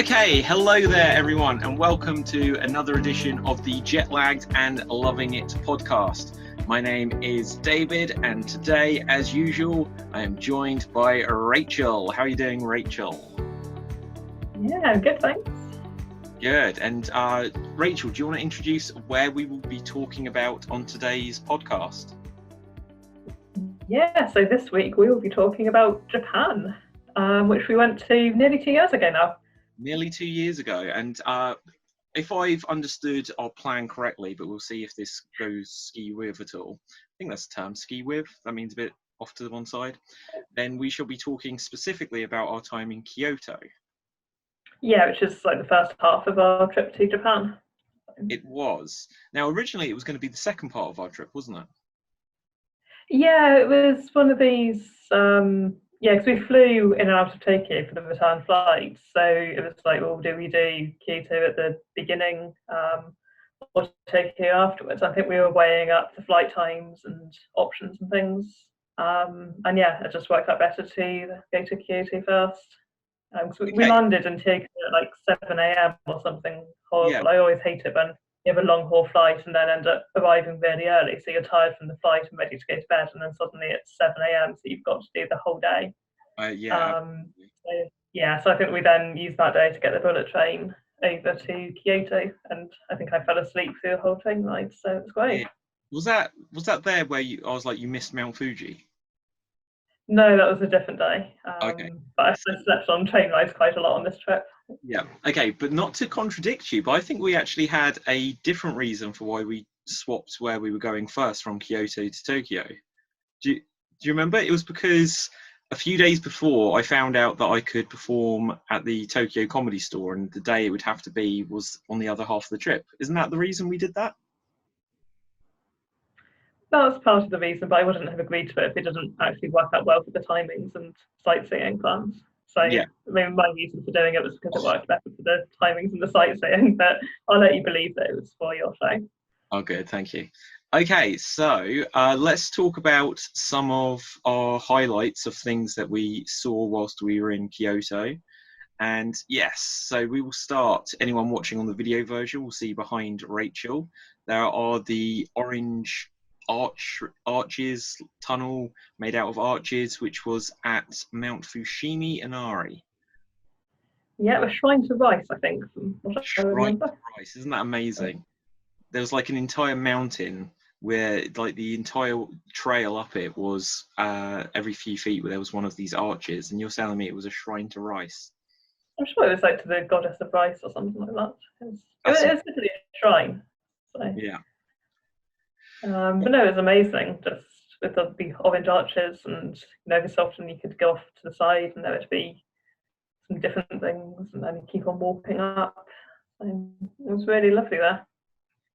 Okay, hello there everyone, and welcome to another edition of the Jet Lagged and Loving It podcast. My name is David, and today, as usual, I am joined by Rachel. How are you doing, Rachel? Yeah, good, thanks. Good. And Rachel, do you want to introduce where we will be talking about on today's podcast? Yeah, so this week we will be talking about Japan, which we went to nearly 2 years ago now. Nearly 2 years ago, and if I've understood our plan correctly, but we'll see if this goes ski with at all. I think that's the term, ski with. That means a bit off to the one side. Then we shall be talking specifically about our time in Kyoto. Yeah, which is like the first half of our trip to Japan. It was. Now, originally it was going to be the second part of our trip, wasn't it? Yeah, it was one of these, because we flew in and out of Tokyo for the return flight. So it was like, well, do we do Kyoto at the beginning or Tokyo afterwards? I think we were weighing up the flight times and options and things. And yeah, it just worked out better to go to Kyoto first. We landed in Tokyo at like 7 a.m. or something horrible. Yeah. I always hate it when you have a long haul flight and then end up arriving really early, so you're tired from the flight and ready to go to bed, and then suddenly it's 7 a.m. so you've got to do the whole day. So I think we then used that day to get the bullet train over to Kyoto, and I think I fell asleep through the whole train ride, so it was great. Yeah. Was that there where I was like, you missed Mount Fuji? No, that was a different day. Okay. But I slept on train rides quite a lot on this trip. Yeah. Okay, but not to contradict you, but I think we actually had a different reason for why we swapped where we were going first from Kyoto to Tokyo. Do you remember? It was because a few days before I found out that I could perform at the Tokyo Comedy Store, and the day it would have to be was on the other half of the trip. Isn't that the reason we did that? That was part of the reason, but I wouldn't have agreed to it if it didn't actually work out well for the timings and sightseeing plans. So yeah. I mean, my reason for doing it was because it worked better for the timings and the sightseeing, but I'll let you believe that it was for your show. Oh, good, thank you. Okay, so let's talk about some of our highlights of things that we saw whilst we were in Kyoto. And yes, so we will start. Anyone watching on the video version will see behind Rachel, there are the orange arches tunnel made out of arches, which was at Mount Fushimi Inari. Yeah, a shrine to rice, I think. Shrine to rice, isn't that amazing? There was like an entire mountain where like the entire trail up it was every few feet where there was one of these arches, and you're telling me it was a shrine to rice? I'm sure it was like to the goddess of rice or something like that. It was literally a shrine. So. Yeah. But no, it was amazing, just with the big orange arches, and every so often you could go off to the side and there would be some different things, and then you keep on walking up. And it was really lovely there.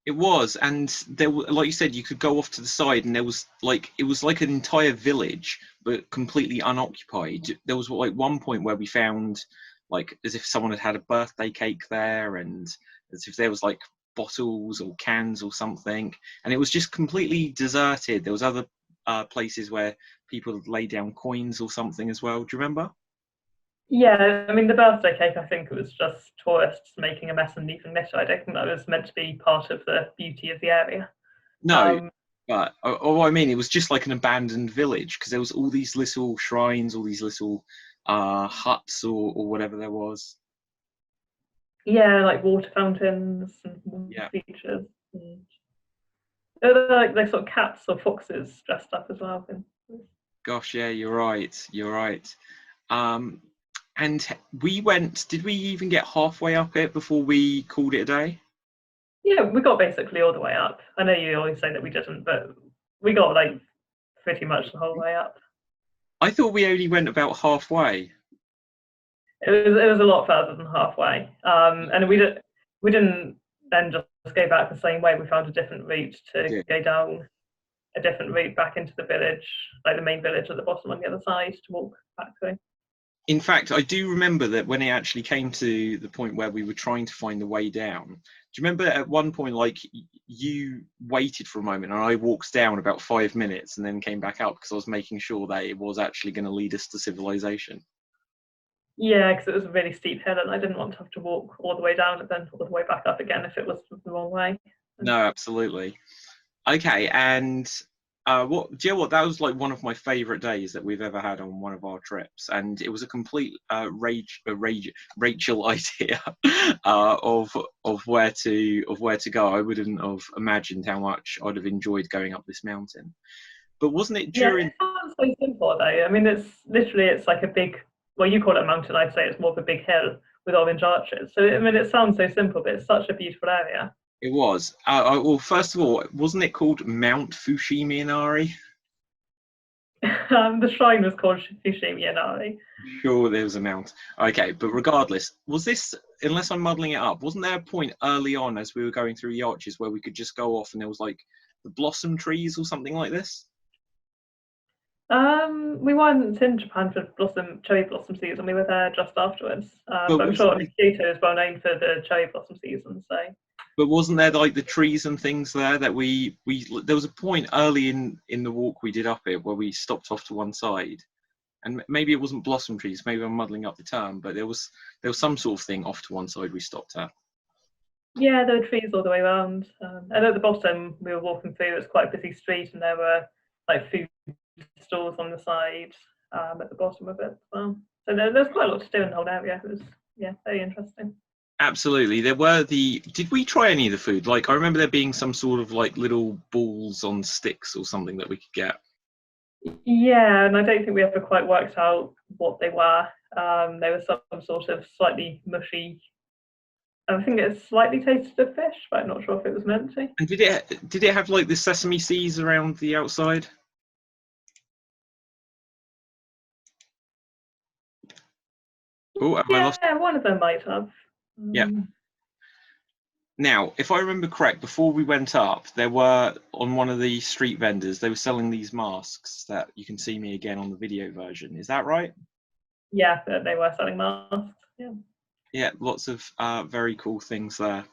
It was, and there, like you said, you could go off to the side, and there was like it was like an entire village, but completely unoccupied. There was like one point where we found like as if someone had had a birthday cake there, and as if there was like bottles or cans or something, and it was just completely deserted. There was other places where people laid down coins or something as well. Do you remember? Yeah, I mean the birthday cake, I think it was just tourists making a mess and leaving litter. I don't think that was meant to be part of the beauty of the area. No, but I mean, it was just like an abandoned village, because there was all these little shrines, all these little huts or whatever there was. Yeah, like water fountains and features. And like they sort of cats or foxes dressed up as well. Gosh, yeah, you're right. And we went, did we even get halfway up it before we called it a day? Yeah, we got basically all the way up. I know you always say that we didn't, but we got like pretty much the whole way up. I thought we only went about halfway. It was a lot further than halfway, and we didn't then just go back the same way. We found a different route to go down a different route back into the village, like the main village at the bottom on the other side, to walk back through. In fact, I do remember that when it actually came to the point where we were trying to find the way down, do you remember at one point, like, you waited for a moment and I walked down about 5 minutes and then came back up because I was making sure that it was actually going to lead us to civilization? Yeah, because it was a really steep hill, and I didn't want to have to walk all the way down and then all the way back up again if it was the wrong way. No, absolutely. Okay, and what do you know? What that was like one of my favourite days that we've ever had on one of our trips, and it was a complete Rachel idea of where to go. I wouldn't have imagined how much I'd have enjoyed going up this mountain. But wasn't it Yeah, during? it sounds so simple though. I mean, it's like a big. Well, you call it a mountain. I'd say it's more of a big hill with orange arches. So I mean, it sounds so simple, but it's such a beautiful area. It was. Well, first of all, wasn't it called Mount Fushimi Inari? The shrine was called Fushimi Inari. Sure, there was a mount. Okay, but regardless, was this, unless I'm muddling it up, wasn't there a point early on as we were going through the arches where we could just go off and there was like the blossom trees or something like this? We weren't in Japan for cherry blossom season. We were there just afterwards. But But I'm wasn't sure Kyoto is well known for the cherry blossom season. So but wasn't there like the trees and things there that we there was a point early in the walk we did up it where we stopped off to one side and maybe it wasn't blossom trees, maybe I'm muddling up the term, but there was some sort of thing off to one side we stopped at. yeah, there were trees all the way around. And at the bottom, we were walking through. It was quite a busy street, and there were like food stalls on the side at the bottom of it as well. So there's quite a lot to do in the whole area. It was very interesting. Absolutely. There were did we try any of the food? Like I remember there being some sort of like little balls on sticks or something that we could get. Yeah, and I don't think we ever quite worked out what they were. They were some sort of slightly mushy. I think it slightly tasted of fish, but I'm not sure if it was meant to. And did it have like the sesame seeds around the outside? Oh, have I lost? Yeah, one of them might have. Yeah. Now, if I remember correct, before we went up, there were on one of the street vendors, they were selling these masks that you can see me again on the video version. Is that right? Yeah, they were selling masks. Yeah. Yeah, lots of very cool things there.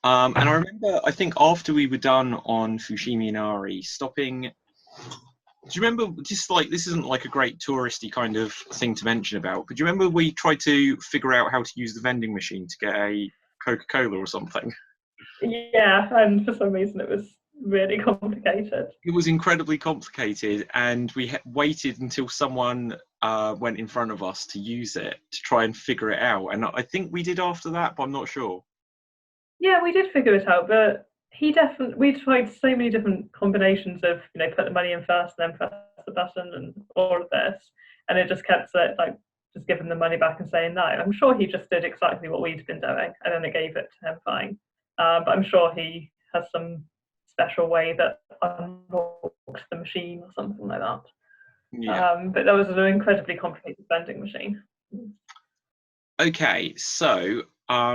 And I remember, I think after we were done on Fushimi Inari, stopping. Do you remember, just like, this isn't like a great touristy kind of thing to mention about, but do you remember we tried to figure out how to use the vending machine to get a Coca-Cola or something? Yeah, and for some reason it was really complicated. It was incredibly complicated, and we waited until someone went in front of us to use it to try and figure it out. And I think we did after that, but I'm not sure. Yeah, we did figure it out, but we tried so many different combinations of, put the money in first, then press the button and all of this. And it just kept like just giving the money back and saying no. I'm sure he just did exactly what we'd been doing, and then it gave it to him fine. But I'm sure he has some special way that unlocks the machine or something like that. Yeah. But that was an incredibly complicated vending machine. Okay, so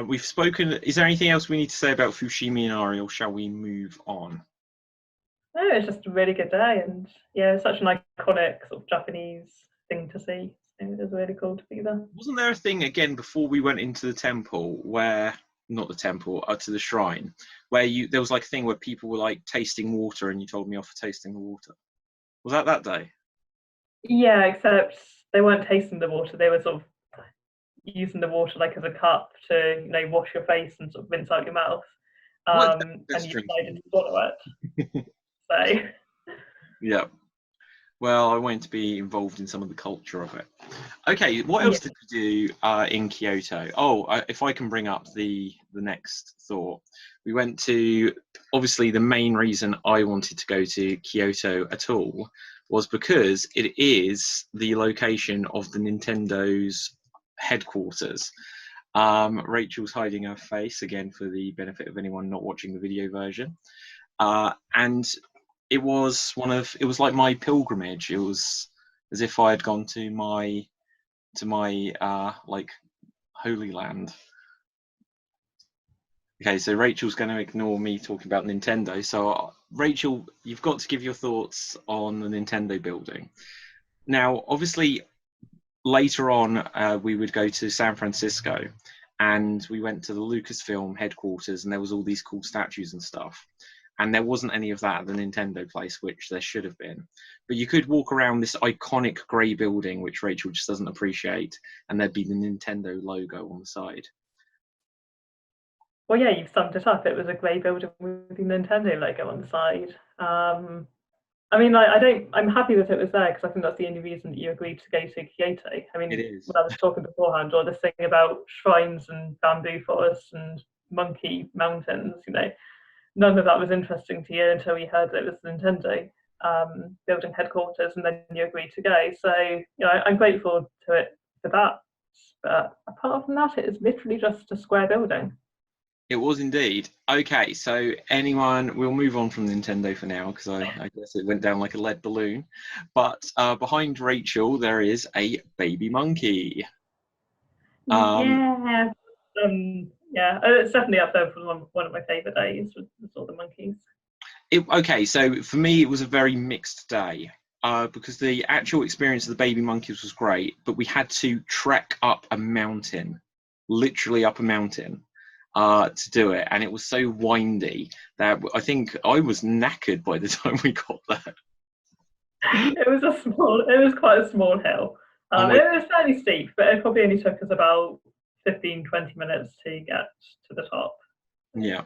we've spoken. Is there anything else we need to say about Fushimi Inari, or shall we move on? No, it's just a really good day, and yeah, it's such an iconic sort of Japanese thing to see. So it was really cool to be there. Wasn't there a thing again before we went into the temple where, not the temple, to the shrine, where there was like a thing where people were like tasting water, and you told me off for tasting the water? Was that day? Yeah, except they weren't tasting the water; they were sort of using the water like as a cup to, wash your face and sort of rinse out your mouth. And you decided to swallow it. So yeah. Well, I wanted to be involved in some of the culture of it. Okay, what else did we do in Kyoto? Oh, if I can bring up the next thought. We went to, obviously the main reason I wanted to go to Kyoto at all was because it is the location of the Nintendo's headquarters. Rachel's hiding her face again for the benefit of anyone not watching the video version. And it was like my pilgrimage. It was as if I had gone to my like holy land. Okay, so Rachel's going to ignore me talking about Nintendo. So Rachel, you've got to give your thoughts on the Nintendo building. Now, obviously, later on, we would go to San Francisco, and we went to the Lucasfilm headquarters, and there was all these cool statues and stuff. And there wasn't any of that at the Nintendo place, which there should have been. But you could walk around this iconic grey building, which Rachel just doesn't appreciate, and there'd be the Nintendo logo on the side. Well, yeah, you've summed it up. It was a grey building with the Nintendo logo on the side. I mean, I'm happy that it was there because I think that's the only reason that you agreed to go to Kyoto. I mean, It is. when I was talking beforehand, all this thing about shrines and bamboo forests and monkey mountains, none of that was interesting to you until you heard that it was Nintendo building headquarters, and then you agreed to go. So, I'm grateful to it for that. But apart from that, it is literally just a square building. It was indeed. Okay, so we'll move on from Nintendo for now because I guess it went down like a lead balloon. But behind Rachel, there is a baby monkey. Yeah. It's definitely up there for one of my favourite days with all the monkeys. Okay, so for me, it was a very mixed day because the actual experience of the baby monkeys was great, but we had to trek up a mountain, literally up a mountain. To do it, and it was so windy that I think I was knackered by the time we got there. It was quite a small hill. It was fairly steep, but it probably only took us about 15-20 minutes to get to the top. Yeah.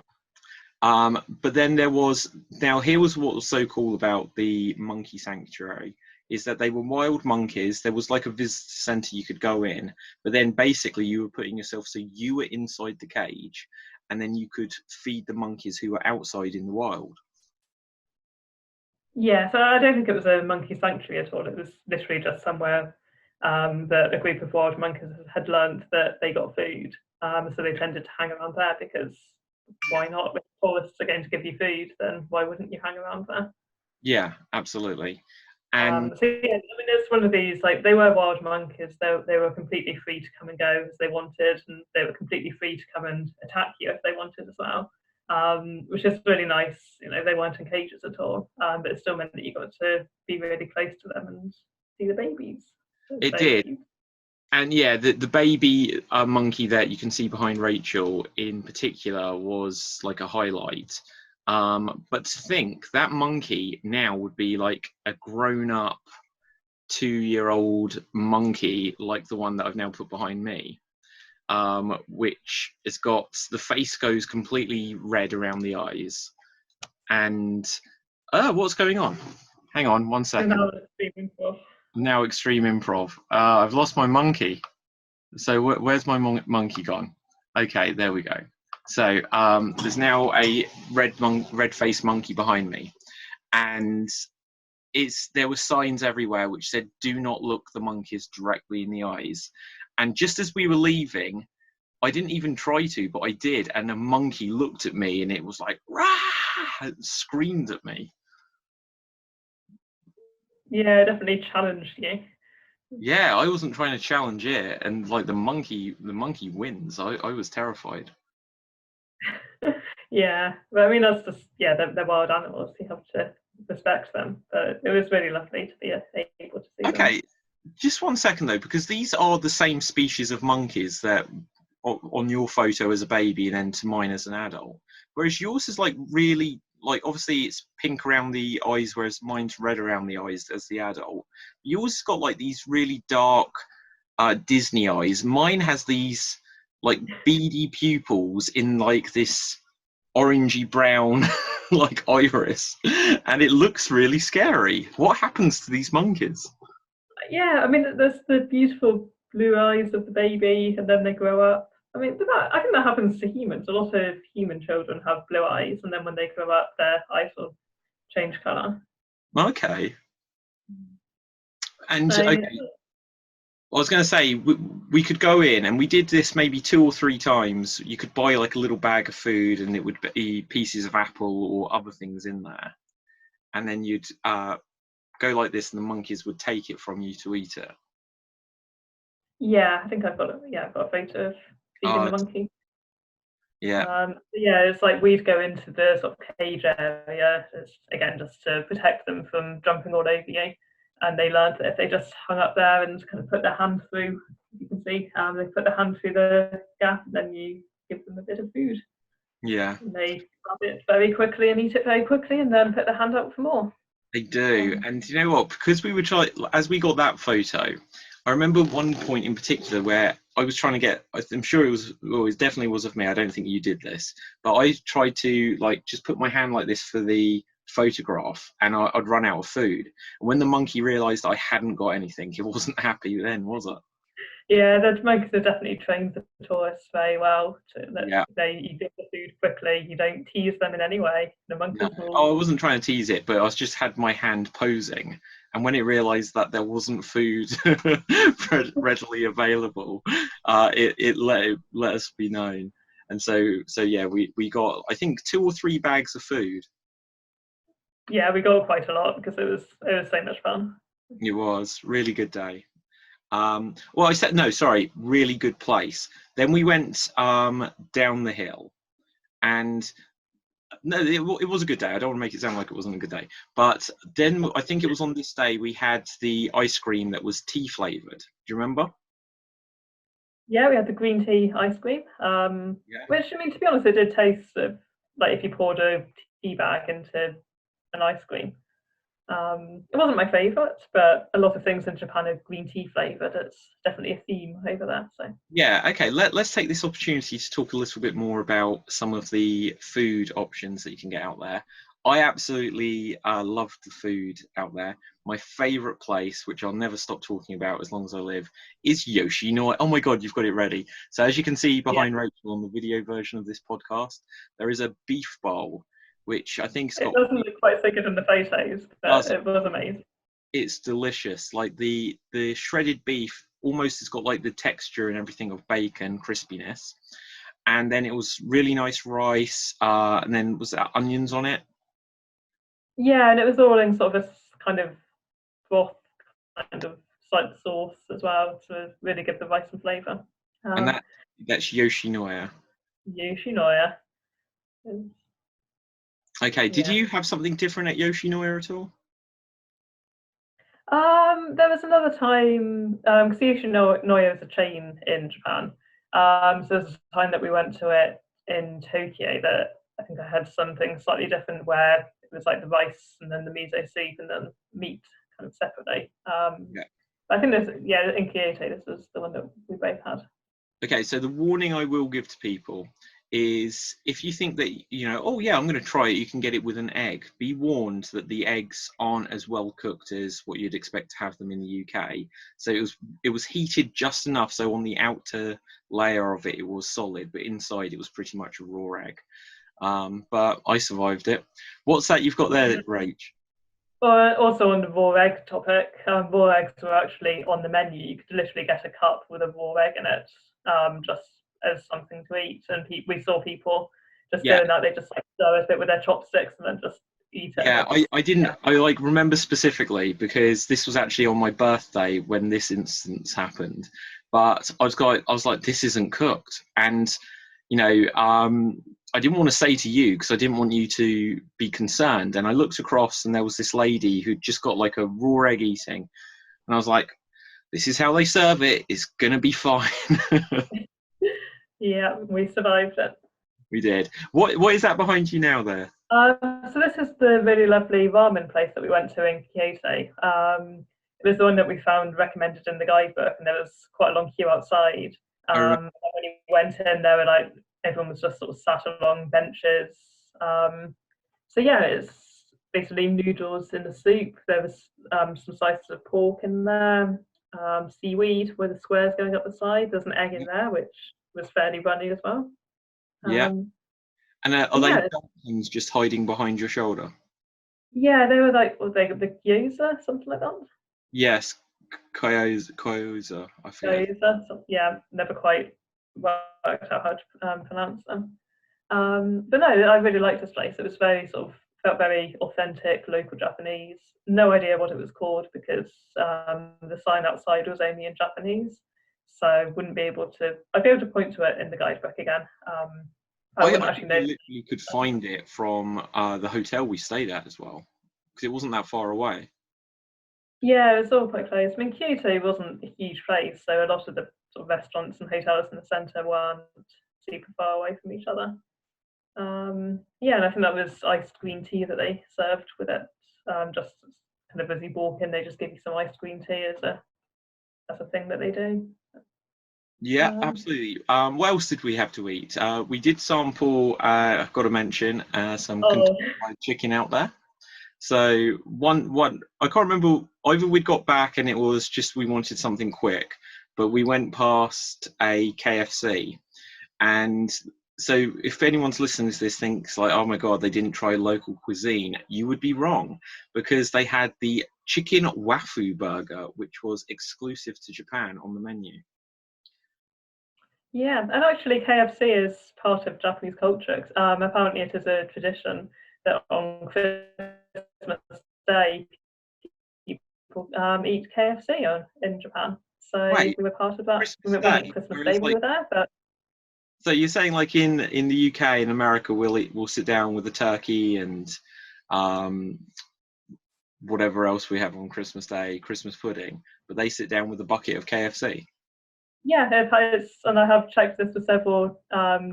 But then here was what was so cool about the monkey sanctuary is that they were wild monkeys. There was like a visitor center you could go in, but then basically you were putting yourself, so you were inside the cage and then you could feed the monkeys who were outside in the wild. Yeah, so I don't think it was a monkey sanctuary at all. It was literally just somewhere that a group of wild monkeys had learned that they got food. So they tended to hang around there because why not? If forests are going to give you food, then why wouldn't you hang around there? Yeah, absolutely. And so yeah, I mean, it's one of these, like, they were wild monkeys. They were completely free to come and go as they wanted, and they were completely free to come and attack you if they wanted as well, which is really nice. They weren't in cages at all, but it still meant that you got to be really close to them and see the babies. it did. Cute. And yeah, the baby monkey that you can see behind Rachel in particular was like a highlight. But to think that monkey now would be like a grown-up 2-year-old monkey like the one that I've now put behind me, which has got the face goes completely red around the eyes. And what's going on? Hang on 1 second. Now Extreme Improv. I've lost my monkey. So where's my monkey gone? Okay, there we go. So there's now a red-faced monkey behind me, and there were signs everywhere which said, "Do not look the monkeys directly in the eyes." And just as we were leaving, I didn't even try to, but I did, and a monkey looked at me, and it was like, "Rah!" It screamed at me. Yeah, definitely challenged you. Yeah, I wasn't trying to challenge it, and like the monkey wins. I was terrified. Yeah, but I mean, that's just, they're wild animals. You have to respect them. But it was really lovely to be able to see them. Okay, just 1 second though, because these are the same species of monkeys that on your photo as a baby and then to mine as an adult. Whereas yours is like really, like, obviously it's pink around the eyes, whereas mine's red around the eyes as the adult. Yours has got like these really dark Disney eyes. Mine has these like beady pupils in like this orangey brown like iris, and it looks really scary. What happens to these monkeys? Yeah, I mean, there's the beautiful blue eyes of the baby, and then they grow up. I mean, I think that happens to humans. A lot of human children have blue eyes, and then when they grow up, their eyes will change colour. Okay. And okay, I was going to say, we could go in, and we did this maybe 2 or 3 times. You could buy like a little bag of food, and it would be pieces of apple or other things in there. And then you'd go like this, and the monkeys would take it from you to eat it. Yeah, I think I've got a photo of feeding the monkey. Yeah. It's like we'd go into the sort of cage area, again, just to protect them from jumping all over you. And they learned that if they just hung up there and kind of put their hand through, you can see, they put their hand through the gap, and then you give them a bit of food. Yeah, And they grab it very quickly and eat it very quickly, and then put their hand out for more. they do. And you know what? Because we were trying, as we got that photo, I remember one point in particular where I was trying to get. I'm sure it was. Well, it definitely was of me. I don't think you did this, but I tried to like just put my hand like this for the photograph, and I'd run out of food. And when the monkey realised I hadn't got anything, he wasn't happy then, was it? Yeah, the monkeys are definitely trained the tourists very well. That Yeah. you get the food quickly. You don't tease them in any way. The No, monkeys will. oh, I wasn't trying to tease it, but I was just had my hand posing, and when it realised that there wasn't food readily available, it let us be known, and so yeah, we got I think 2 or 3 bags of food. Yeah, we got quite a lot because it was so much fun. It was really good day. Well, I said no, sorry, really good place. Then we went down the hill, and no, it was a good day. I don't want to make it sound like it wasn't a good day. But then I think it was on this day we had the ice cream that was tea flavored. Do you remember? Yeah, we had the green tea ice cream, Yeah. which I mean, to be honest, it did taste of, like if you poured a tea bag into an ice cream. It wasn't my favourite, but a lot of things in Japan are green tea flavoured. It's definitely a theme over there. So Yeah. Okay. Let's take this opportunity to talk a little bit more about some of the food options that you can get out there. I absolutely love the food out there. My favorite place, which I'll never stop talking about as long as I live, is Yoshinoya. Oh my God, you've got it ready. So as you can see yeah, behind Rachel on the video version of this podcast, there is a beef bowl, which I think has it got. doesn't look quite so good in the photos, but Does it was amazing. it's delicious. Like the shredded beef almost has got like the texture and everything of bacon crispiness, and then it was really nice rice, and then was that onions on it, Yeah, and it was all in sort of a kind of broth kind of like sauce as well to really give the rice and flavour. and Um, that's Yoshinoya. Yoshinoya. Okay, did Yeah. you have something different at Yoshinoya at all? There was another time, because Yoshinoya is a chain in Japan. So there's a time that we went to it in Tokyo that I think I had something slightly different where it was like the rice and then the miso soup and then meat kind of separately. Yeah. I think yeah, in Kyoto, this was the one that we both had. Okay, so the warning I will give to people is if you think that, oh yeah, I'm going to try it, you can get it with an egg. Be warned that the eggs aren't as well cooked as what you'd expect to have them in the UK. So it was heated just enough so on the outer layer of it it was solid, but inside it was pretty much a raw egg. But I survived it. What's that you've got there, Rach? Also on the raw egg topic, raw eggs were actually on the menu. You could literally get a cup with a raw egg in it, just as something to eat. And we saw people just Yeah, doing that. They just like stir it with their chopsticks and then just eat it. yeah, It's, I didn't yeah. I like remember specifically because this was actually on my birthday when this instance happened. But I was like, this isn't cooked. And I didn't want to say to you because I didn't want you to be concerned. And I looked across and there was this lady who'd just got like a raw egg eating. And I was like, this is how they serve it. It's gonna be fine. Yeah, we survived it. We did. What is that behind you now there? So this is the really lovely ramen place that we went to in Kyoto. It was the one that we found recommended in the guidebook, and there was quite a long queue outside. I remember. When you went in, there were like everyone was just sort of sat along benches. So yeah, it's basically noodles in the soup. There was some slices of pork in there, seaweed with the squares going up the side. There's an egg in there, which was fairly runny as well. Yeah. And are they Yeah, dumplings just hiding behind your shoulder? yeah, they were like, what were they, the gyoza, something like that. Yes, Kyoza. I forget. Gyoza, yeah, never quite worked out how to pronounce them. But no, I really liked this place. It was very sort of felt very authentic, local Japanese. No idea what it was called because the sign outside was only in Japanese, so I wouldn't be able to. I'd be able to point to it in the guidebook again. I I wouldn't think actually we know. literally could find it from the hotel we stayed at as well, because it wasn't that far away. Yeah, it was all quite close. I mean, Kyoto wasn't a huge place, so a lot of the sort of restaurants and hotels in the centre weren't super far away from each other. Yeah, and I think that was iced green tea that they served with it. Just kind of as you walk in, they just give you some iced green tea as a thing that they do. Yeah, absolutely. What else did we have to eat? We did sample, I've got to mention, some Oh, Kentucky Fried Chicken out there. So one, I can't remember, either we'd got back and it was just we wanted something quick, but we went past a KFC. And so if anyone's listening to this thinks like, oh my God, they didn't try local cuisine, you would be wrong, because they had the chicken wafu burger, which was exclusive to Japan on the menu. yeah, and actually KFC is part of Japanese culture. Apparently it is a tradition that on Christmas Day people eat KFC in Japan. So Wait, we were part of that. Christmas It wasn't Day, Christmas or Day it's we like, were there, but so you're saying like in the UK in America we'll sit down with a turkey and um, whatever else we have on Christmas Day, Christmas pudding, but they sit down with a bucket of KFC. yeah, and I have checked this with several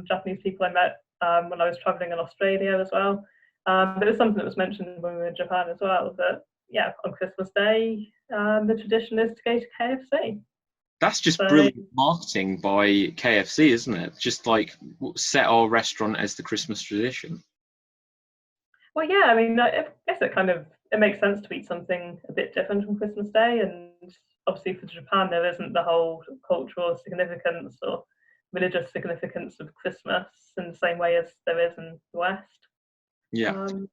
Japanese people I met when I was traveling in Australia as well. But it was something that was mentioned when we were in Japan as well. That yeah, on Christmas Day, the tradition is to go to KFC. That's just So brilliant marketing by KFC, isn't it? Just like set our restaurant as the Christmas tradition. well, yeah, I mean, I guess it makes sense to eat something a bit different on Christmas Day, and obviously for Japan there isn't the whole cultural significance or religious significance of Christmas in the same way as there is in the West. Yeah. Um,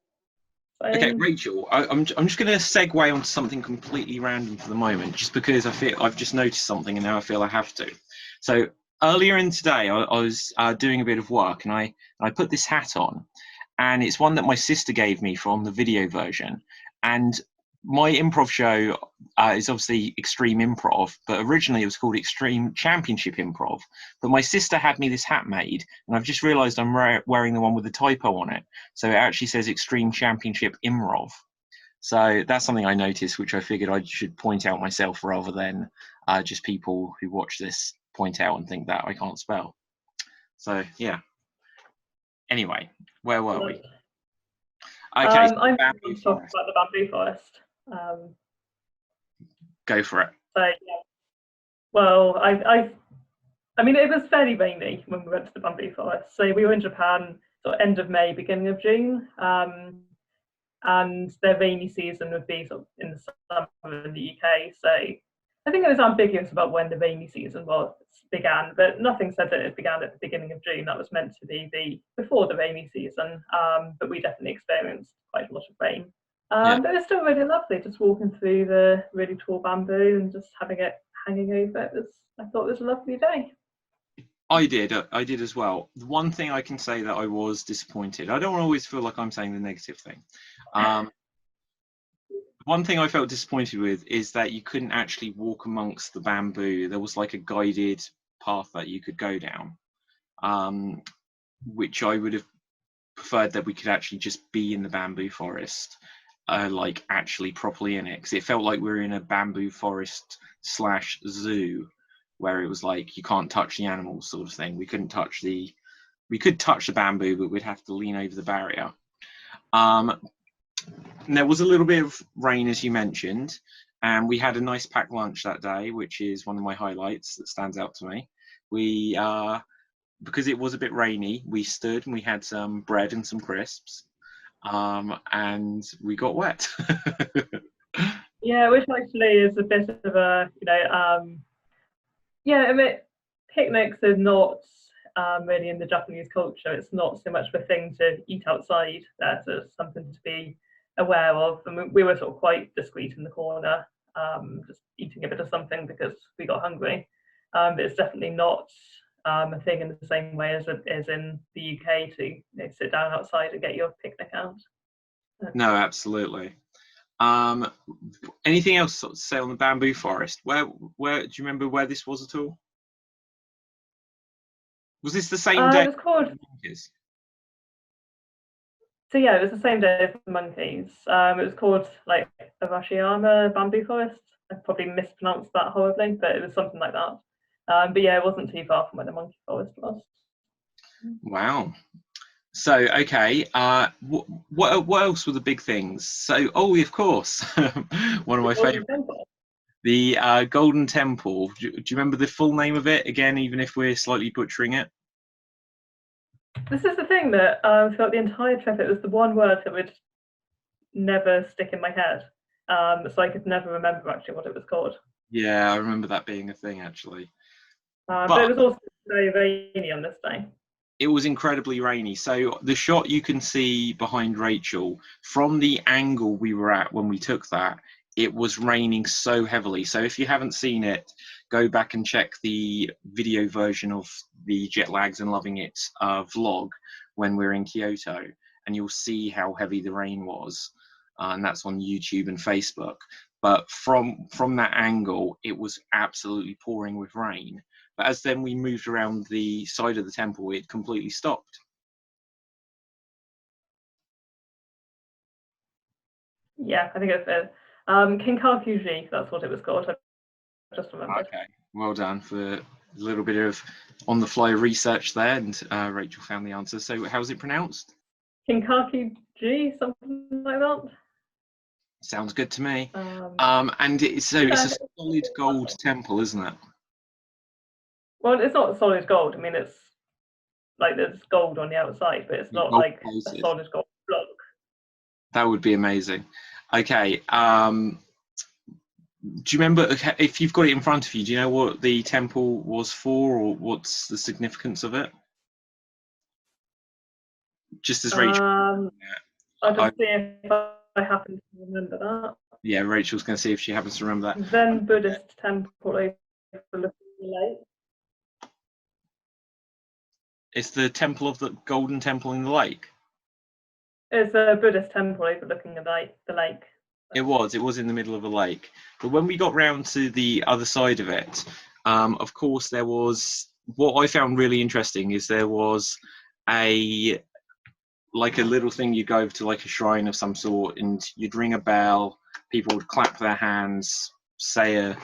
Okay, so Rachel, I'm just going to segue onto something completely random for the moment, just because I feel I've just noticed something and now I feel I have to. So earlier in today, I was doing a bit of work and I put this hat on, and it's one that my sister gave me from the video version. And my improv show is obviously Extreme Improv, but originally it was called Extreme Championship Improv. But my sister had me this hat made, and I've just realised I'm wearing the one with the typo on it. So it actually says Extreme Championship Improv. So that's something I noticed, which I figured I should point out myself rather than just people who watch this point out and think that I can't spell. So yeah. Anyway, where were we? Okay, so I'm bamboo going to talk forest. about the bamboo forest. Go for it. So yeah, well, I mean, it was fairly rainy when we went to the bamboo forest. So we were in Japan sort of end of May, beginning of June, and their rainy season would be sort of in the summer in the UK. So I think it was ambiguous about when the rainy season began, but nothing said that it began at the beginning of June. That was meant to be before the rainy season, but we definitely experienced quite a lot of rain. Yeah. But it was still really lovely, just walking through the really tall bamboo and just having it hanging over. I thought it was a lovely day. I did as well. The one thing I can say that I was disappointed. I don't always feel like I'm saying the negative thing. One thing I felt disappointed with is that you couldn't actually walk amongst the bamboo. There was like a guided path that you could go down, which I would have preferred that we could actually just be in the bamboo forest, like actually properly in it, because it felt like we were in a bamboo forest / zoo, where it was like you can't touch the animals sort of thing. We could touch the bamboo, but we'd have to lean over the barrier. And there was a little bit of rain, as you mentioned, and we had a nice packed lunch that day, which is one of my highlights that stands out to me. We because it was a bit rainy, we stood and we had some bread and some crisps, and we got wet. Yeah, which actually is a bit of a, yeah, I mean, picnics are not really in the Japanese culture. It's not so much of a thing to eat outside. There's something to be aware of. And we were sort of quite discreet in the corner, just eating a bit of something because we got hungry. But it's definitely not a thing in the same way as it is in the UK to sit down outside and get your picnic out. No, absolutely. Anything else to say on the bamboo forest? Where do you remember where this was at all? Was this the same day? It was called. So yeah, it was the same day as the monkeys. It was called like Arashiyama Bamboo Forest. I probably mispronounced that horribly, but it was something like that. But yeah, it wasn't too far from where the monkey forest was. Wow. So, okay, what else were the big things? So, oh, of course, one of my Golden favourite, Temple. the Golden Temple. Do you remember the full name of it again, even if we're slightly butchering it? This is the thing that throughout the entire trip, it was the one word that would never stick in my head. So I could never remember actually what it was called. Yeah, I remember that being a thing actually. But But it was also very rainy on this day. it was incredibly rainy. So the shot you can see behind Rachel from the angle we were at when we took that, it was raining so heavily. So if you haven't seen it, go back and check the video version of the Jet Lags and Loving It vlog when we're in Kyoto, and you'll see how heavy the rain was. And that's on YouTube and Facebook. But from that angle, it was absolutely pouring with rain. But as then we moved around the side of the temple, it completely stopped. Yeah, I think it's King Carfuji, that's what it was called. I just remembered. Okay, well done for a little bit of on the fly research there, and Rachel found the answer. So, how's it pronounced? King Carfuji, something like that. Sounds good to me. Um, And it's yeah, a solid gold temple, isn't it? well, it's not solid gold. I mean, it's like there's gold on the outside, but it's not Gold like a plated. solid gold block. That would be amazing. Okay. Do you remember if you've got it in front of you? Do you know what the temple was for, or what's the significance of it? Just as Rachel. I'll I, just see if I happen to remember that. yeah, Rachel's going to see if she happens to remember that. Zen Buddhist temple overlooking the lake. It's the temple of the Golden Temple in the lake. It's a Buddhist temple overlooking the lake. It was in the middle of a lake. But when we got round to the other side of it, of course, there was what I found really interesting is there was a like a little thing you go over to like a shrine of some sort, and you'd ring a bell. People would clap their hands, say a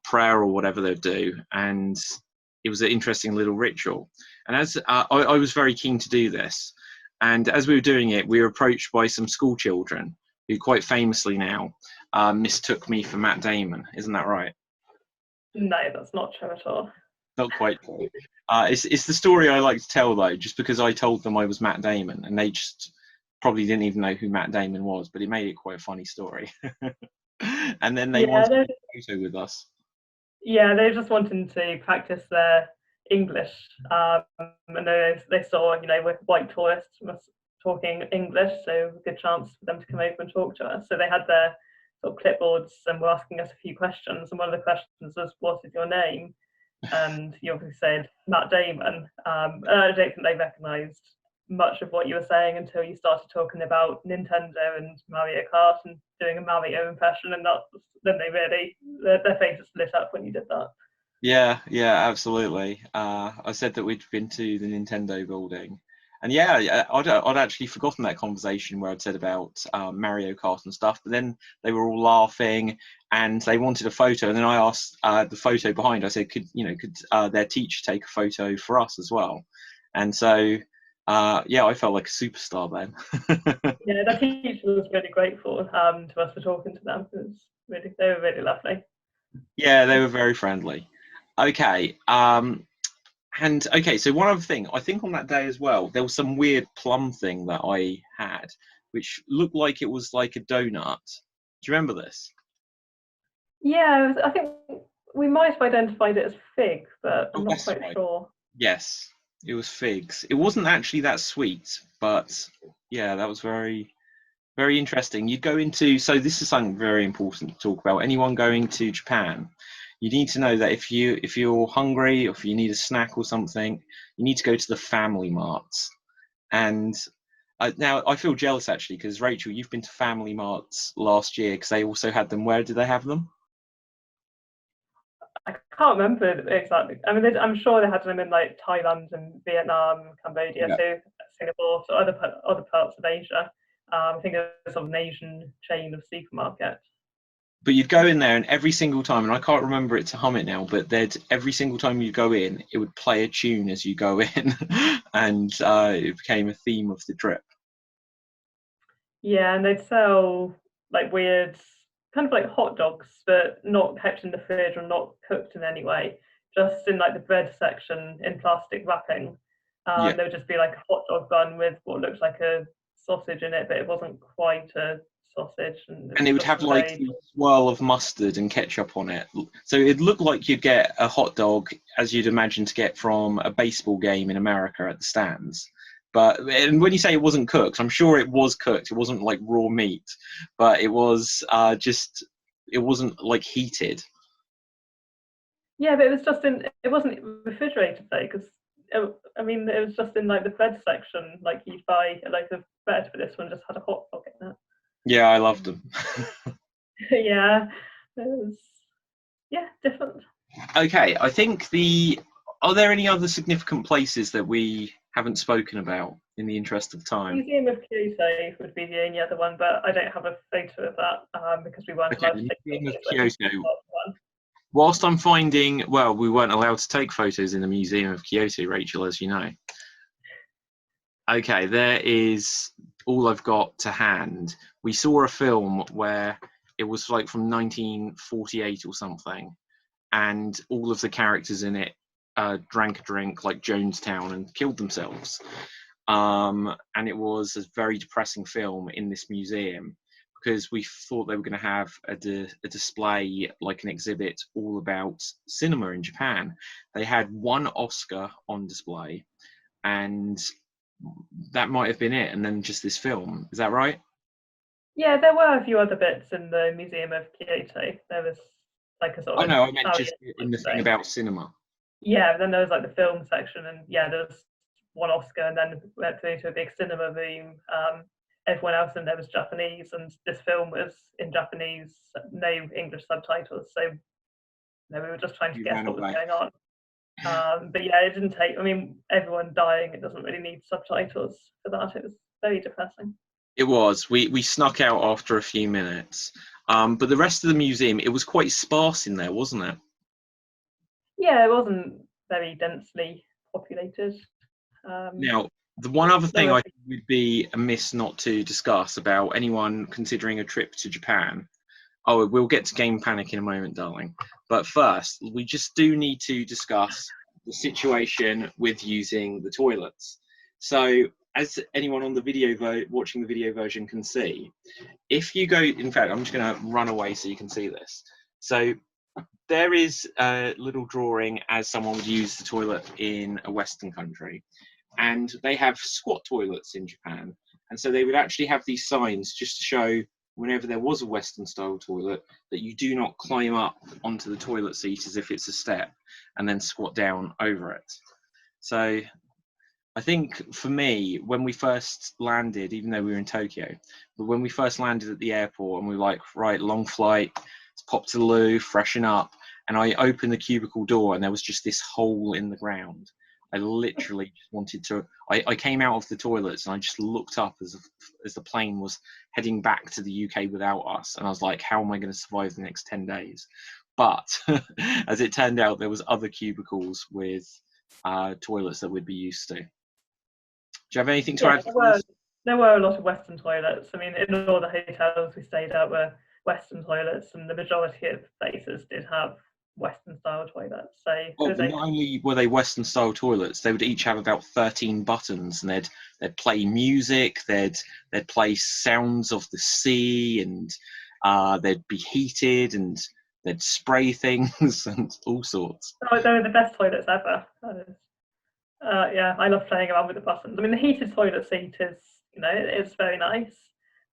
prayer or whatever they'd do, and it was an interesting little ritual. And as I was very keen to do this, and as we were doing it, we were approached by some school children who quite famously now mistook me for Matt Damon. Isn't that right? No, that's not true at all. Not quite true. It's the story I like to tell though, just because I told them I was Matt Damon, and they just probably didn't even know who Matt Damon was, but it made it quite a funny story. And then they Yeah, wanted they're a photo with us. yeah, they're just wanting to practice their English, and they saw with white tourists talking English, so a good chance for them to come over and talk to us. So they had their sort of clipboards and were asking us a few questions. And one of the questions was, "What is your name?" And you obviously said Matt Damon. And I don't think they recognised much of what you were saying until you started talking about Nintendo and Mario Kart and doing a Mario impression, and then they really their faces lit up when you did that. Yeah, yeah, absolutely. I said that we'd been to the Nintendo building, and yeah, I'd actually forgotten that conversation where I'd said about Mario Kart and stuff. But then they were all laughing, and they wanted a photo. And then I asked the photo behind. I said, could their teacher take a photo for us as well? And so, yeah, I felt like a superstar then. Yeah, the teacher was really grateful to us for talking to them. They were really lovely. Yeah, they were very friendly. Okay. And okay, so one other thing, I think on that day as well, there was some weird plum thing that I had, which looked like it was like a donut. Do you remember this? Yeah, I think we might have identified it as fig, but Oh, I'm not that's quite right. sure. Yes, it was figs. It wasn't actually that sweet, but yeah, that was very, very interesting. You go into, so this is something very important to talk about. Anyone going to Japan, you need to know that if you're hungry or if you need a snack or something, you need to go to the family marts. And now I feel jealous actually because Rachel, you've been to Family Marts last year because they also had them. Where did they have them? I can't remember exactly. I mean, I'm sure they had them in like Thailand and Vietnam, Cambodia Yeah. too, Singapore, so other parts of Asia. I think there's sort of an Asian chain of supermarkets. But you'd go in there, and every single time, and I can't remember it to hum it now, but there'd every single time you go in, it would play a tune as you go in, and it became a theme of the trip. Yeah, and they'd sell like weird, kind of like hot dogs, but not kept in the fridge or not cooked in any way, just in like the bread section in plastic wrapping. Yeah, There would just be like a hot dog bun with what looked like a sausage in it, but it wasn't quite a sausage, and it and was it would just have like very the swirl of mustard and ketchup on it, so it'd look like you'd get a hot dog as you'd imagine to get from a baseball game in America at the stands. But and when you say it wasn't cooked, I'm sure it was cooked. It wasn't like raw meat, but it was just it wasn't like heated. yeah, but it was just in. It wasn't refrigerated though, because I mean, it was just in like the bread section. Like you'd buy a loaf of bread, but this one just had a hot dog in it. Yeah, I loved them. Yeah, it was different. Okay, I think the are there any other significant places that we haven't spoken about in the interest of time? Museum of Kyoto would be the only other one, but I don't have a photo of that because we weren't Okay, allowed to the take Museum of photos when we Kyoto. got one. Whilst I'm finding, well, we weren't allowed to take photos in the Museum of Kyoto, Rachel, as you know. Okay, there is all I've got to hand. We saw a film where it was like from 1948 or something, and all of the characters in it drank a drink like Jonestown and killed themselves. And it was a very depressing film in this museum because we thought they were going to have a display, like an exhibit, all about cinema in Japan. They had one Oscar on display, and that might have been it, and then just this film. Is that right? Yeah, there were a few other bits in the Museum of Kyoto. There was like a sort Oh of no, I meant just Italian in the thing thing. about cinema. Yeah, then there was like the film section, and yeah, there was one Oscar, and then we went through to a big cinema room. Everyone else in there was Japanese, and this film was in Japanese, no English subtitles. So we were just trying to You guess ran what was away. going on. But yeah, it didn't take. I mean, everyone dying. It doesn't really need subtitles for that. It was very depressing. It was. We snuck out after a few minutes. But the rest of the museum, it was quite sparse in there, wasn't it? Yeah, it wasn't very densely populated. Um, Now, the one other there thing were, I think would be amiss not to discuss about anyone considering a trip to Japan. Oh, we'll get to Game Panic in a moment, darling. But first, we just do need to discuss the situation with using the toilets. So, as anyone on the video watching the video version can see, if you go, in fact, I'm just going to run away so you can see this. So, there is a little drawing as someone would use the toilet in a Western country, and they have squat toilets in Japan. And so they would actually have these signs just to show whenever there was a Western style toilet that you do not climb up onto the toilet seat as if it's a step and then squat down over it. So I think for me, when we first landed, even though we were in Tokyo, but when we first landed at the airport and we were like, right, long flight, let's pop to the loo, freshen up. And I opened the cubicle door and there was just this hole in the ground. I literally just wanted to. I came out of the toilets and I just looked up as the plane was heading back to the UK without us, and I was like, "How am I going to survive the next 10 days?" But as it turned out, there was other cubicles with toilets that we'd be used to. Do you have anything to yeah, add to this? there were a lot of Western toilets. I mean, in all the hotels we stayed at were Western toilets, and the majority of places did have Western style toilets. So it Oh, was but not okay. only were they Western style toilets, they would each have about 13 buttons, and they'd play music, they'd play sounds of the sea, and they'd be heated, and they'd spray things and all sorts. Oh, they were the best toilets ever. Yeah, I love playing around with the buttons. I mean, the heated toilet seat is, it's very nice.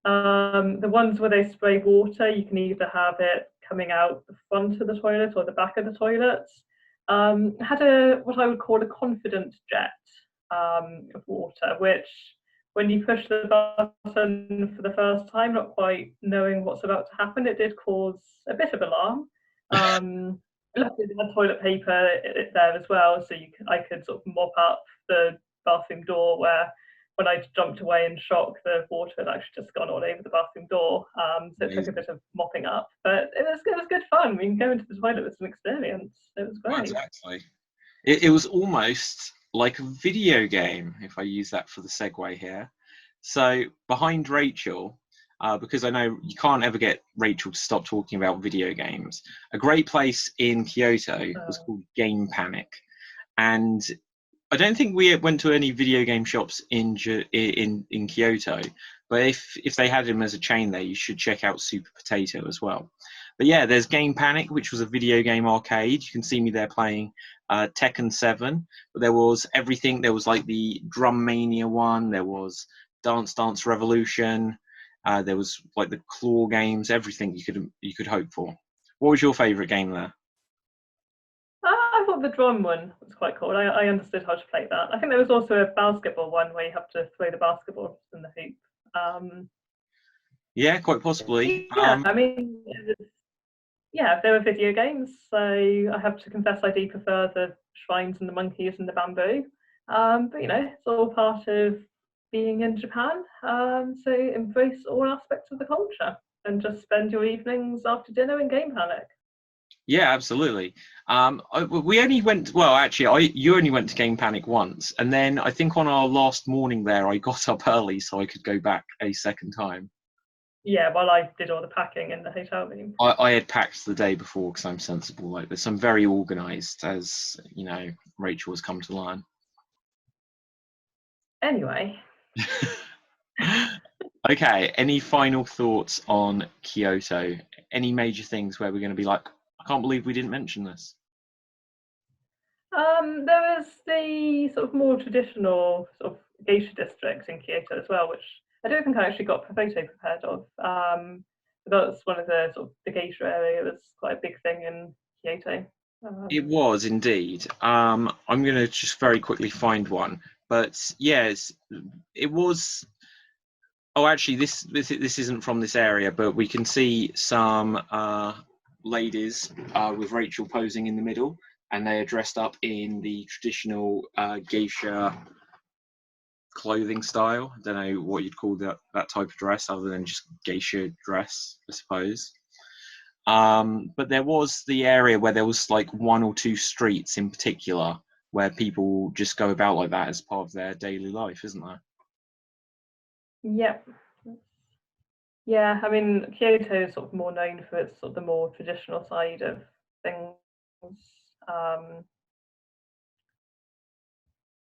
The ones where they spray water, you can either have it coming out the front of the toilet or the back of the toilet. Had what I would call a confident jet of water, which when you push the button for the first time, not quite knowing what's about to happen, it did cause a bit of alarm. Luckily, they had toilet paper there as well, so I could sort of mop up the bathroom door where when I jumped away in shock, the water had actually just gone all over the bathroom door. So it took a bit of mopping up, but it was good fun. I mean, going to the toilet was an experience. It was great. Exactly. It was almost like a video game, if I use that for the segue here. So behind Rachel, because I know you can't ever get Rachel to stop talking about video games, a great place in Kyoto was called Game Panic. And I don't think we went to any video game shops in Kyoto, but if they had them as a chain there, you should check out Super Potato as well. But yeah, there's Game Panic, which was a video game arcade. You can see me there playing Tekken 7. But there was everything. There was like the Drum Mania one. There was Dance Dance Revolution. There was like the claw games. Everything you could hope for. What was your favourite game there? I thought the drum one was quite cool. I understood how to play that. I think there was also a basketball one where you have to throw the basketball in the hoop. Yeah, quite possibly. Yeah, I mean, yeah, there were video games, so I have to confess I do prefer the shrines and the monkeys and the bamboo. But you know, it's all part of being in Japan. So embrace all aspects of the culture and just spend your evenings after dinner in Game Panic. Yeah, absolutely. We only went, well, actually, you only went to Game Panic once, and then I think on our last morning there, I got up early so I could go back a second time. Yeah, while I did all the packing in the hotel room. I had packed the day before because I'm sensible like this. I'm very organised, as you know, Rachel has come to learn. Anyway. Okay, any final thoughts on Kyoto? Any major things where we're going to be like, I can't believe we didn't mention this? There was the sort of more traditional sort of geisha district in Kyoto as well, which I don't think I actually got a photo prepared of. But that's one of the sort of the geisha area. It was quite a big thing in Kyoto. It was indeed. I'm going to just very quickly find one, but yes, it was. Oh, actually, this isn't from this area, but we can see some ladies with Rachel posing in the middle, and they are dressed up in the traditional geisha clothing style. I don't know what you'd call that type of dress, other than just geisha dress, I suppose. But there was the area where there was like one or two streets in particular where people just go about like that as part of their daily life, isn't there? Yep. Yeah, I mean, Kyoto is sort of more known for its sort of the more traditional side of things.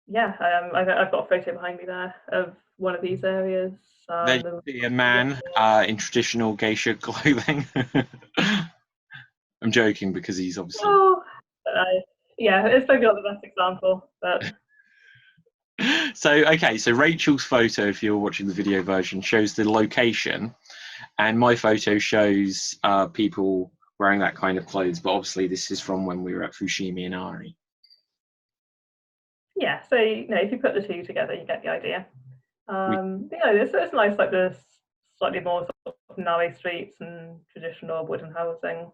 Yeah, I've got a photo behind me there of one of these areas. There you see a man in traditional geisha clothing. I'm joking because he's obviously. Oh, yeah, it's maybe not the best example, but. So Rachel's photo, if you're watching the video version, shows the location, and my photo shows people wearing that kind of clothes. But obviously, this is from when we were at Fushimi Inari. Yeah, so you know, if you put the two together, you get the idea. It's nice, like this slightly more sort of narrow streets and traditional wooden housing.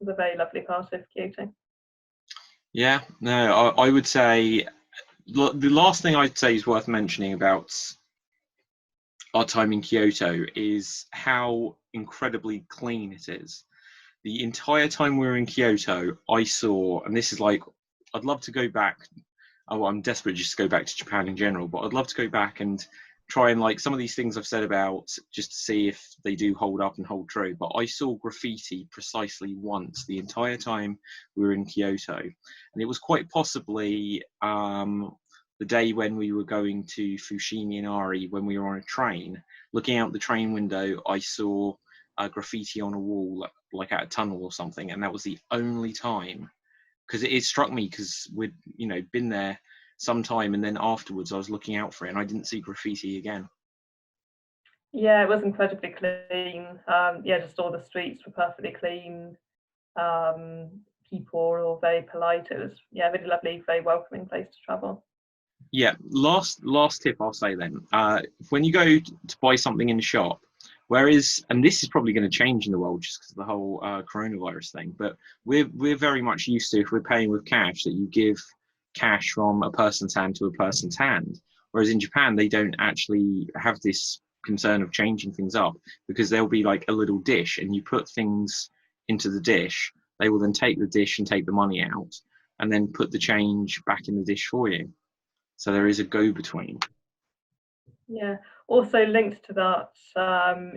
It's a very lovely part of Kyoto. Yeah, no, I would say the last thing I'd say is worth mentioning about our time in Kyoto is how incredibly clean it is. The entire time we were in Kyoto, I saw, and this is like, I'd love to go back. Oh, I'm desperate just to go back to Japan in general, but I'd love to go back and try and like some of these things I've said about just to see if they do hold up and hold true. But I saw graffiti precisely once the entire time we were in Kyoto, and it was quite possibly the day when we were going to Fushimi Inari when we were on a train. Looking out the train window, I saw graffiti on a wall, like at a tunnel or something, and that was the only time. Because it struck me because we'd been there some time, and then afterwards I was looking out for it and I didn't see graffiti again. Yeah, it was incredibly clean. Just all the streets were perfectly clean. People were all very polite. It was really lovely, very welcoming place to travel. Yeah, last tip I'll say then. When you go to buy something in the shop, and this is probably going to change in the world just because of the whole coronavirus thing, but we're very much used to, if we're paying with cash, that you give cash from a person's hand to a person's hand. Whereas in Japan, they don't actually have this concern of changing things up, because there'll be like a little dish and you put things into the dish. They will then take the dish and take the money out and then put the change back in the dish for you. So there is a go-between. Yeah. Also linked to that,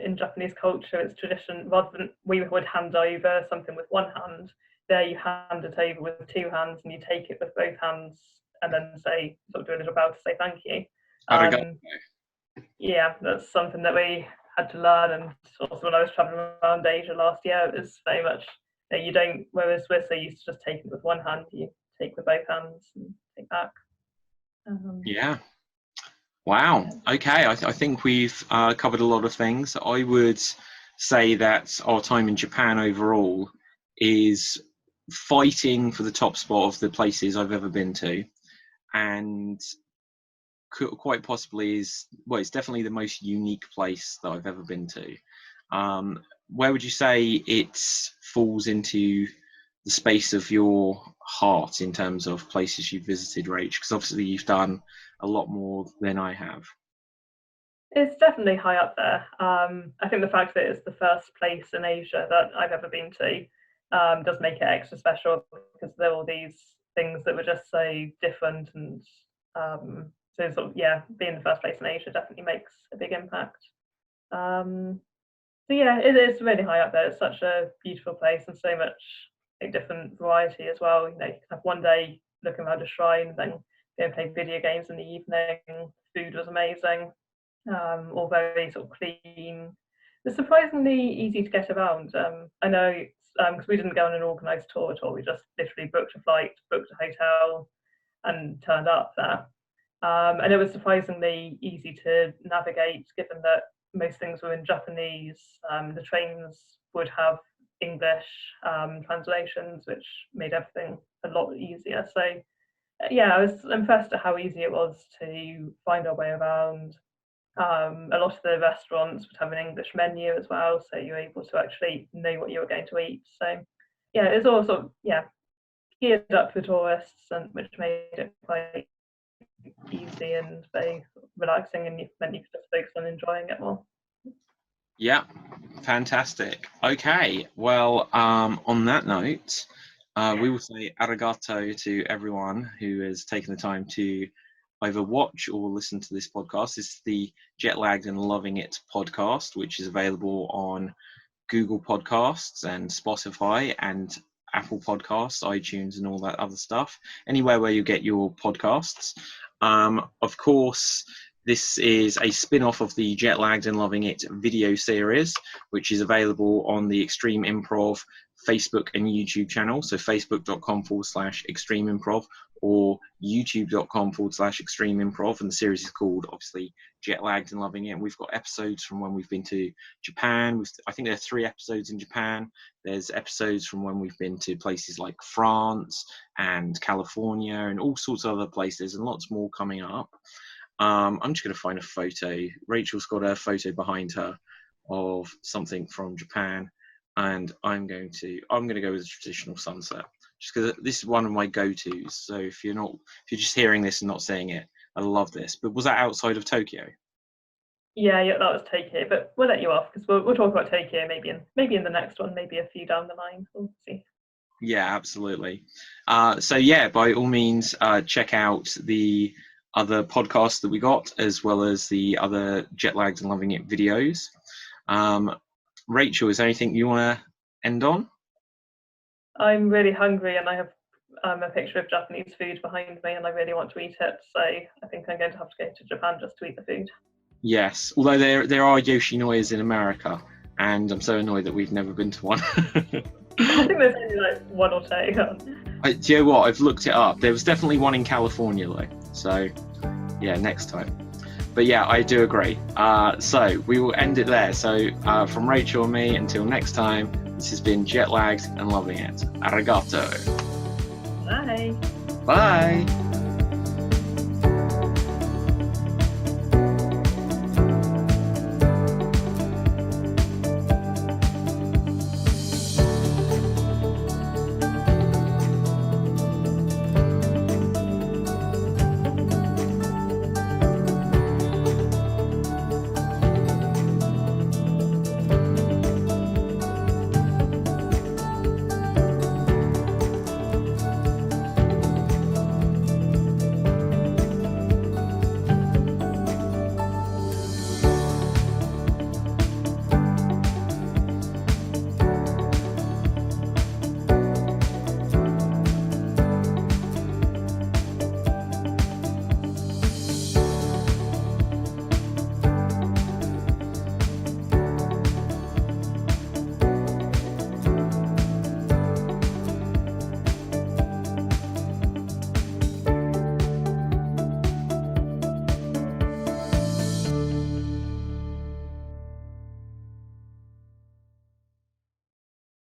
in Japanese culture, it's tradition, rather than we would hand over something with one hand, there you hand it over with two hands and you take it with both hands and then say, sort of do a little bow to say thank you. Arigato. Yeah, that's something that we had to learn. And also when I was traveling around Asia last year, it was very much, you don't, whereas we're so used to just taking it with one hand, you take with both hands and take back. Yeah. Wow. Okay. I think we've covered a lot of things. I would say that our time in Japan overall is fighting for the top spot of the places I've ever been to, and quite possibly is, well, it's definitely the most unique place that I've ever been to. Where would you say it falls into the space of your heart in terms of places you've visited, Rach? Because obviously you've done a lot more than I have. It's definitely high up there. I think the fact that it's the first place in Asia that I've ever been to does make it extra special, because there are all these things that were just so different, and so sort of, yeah, being the first place in Asia definitely makes a big impact. So yeah, it is really high up there. It's such a beautiful place and so much different variety as well. You know, you can have one day looking around a shrine, then go and play video games in the evening. Food was amazing, all very sort of clean. It's surprisingly easy to get around. I know, because we didn't go on an organised tour at all. We just literally booked a flight, booked a hotel, and turned up there. And it was surprisingly easy to navigate, given that most things were in Japanese. The trains would have English translations, which made everything a lot easier. So yeah, I was impressed at how easy it was to find our way around. A lot of the restaurants would have an English menu as well, so you're able to actually know what you were going to eat. So yeah, it's all sort of, yeah, geared up for tourists, and which made it quite easy and very relaxing, and meant you could just focus on enjoying it more. Yeah, fantastic. Okay, well, on that note, we will say arigato to everyone who has taken the time to either watch or listen to this podcast. This is the Jet Lagged and Loving It podcast, which is available on Google Podcasts and Spotify and Apple Podcasts, iTunes, and all that other stuff. Anywhere where you get your podcasts. Of course, this is a spin-off of the Jet Lagged and Loving It video series, which is available on the Extreme Improv Facebook and YouTube channel. So facebook.com/Extreme Improv or youtube.com/Extreme Improv. And the series is called, obviously, Jet Lagged and Loving It. And we've got episodes from when we've been to Japan. I think there are 3 episodes in Japan. There's episodes from when we've been to places like France and California and all sorts of other places, and lots more coming up. I'm just going to find a photo. Rachel's got a photo behind her of something from Japan, and I'm going to go with a traditional sunset, just because this is one of my go-tos. So if you're just hearing this and not seeing it, I love this. But was that outside of Tokyo? Yeah, that was Tokyo, but we'll let you off, because we'll talk about Tokyo maybe in the next one, maybe a few down the line. We'll see. Yeah, absolutely. So yeah, by all means, check out the other podcasts that we got, as well as the other Jet Lagged and Loving It videos. Rachel, is there anything you want to end on? I'm really hungry, and I have a picture of Japanese food behind me, and I really want to eat it. So I think I'm going to have to go to Japan just to eat the food. Yes, although there are Yoshinoyas in America, and I'm so annoyed that we've never been to one. I think there's only like 1 or 2. Do you know what? I've looked it up. There was definitely one in California though. So yeah, next time. But yeah, I do agree. So we will end it there. So from Rachel and me, until next time, this has been Jet Lagged and Loving It. Arigato. Bye. Bye.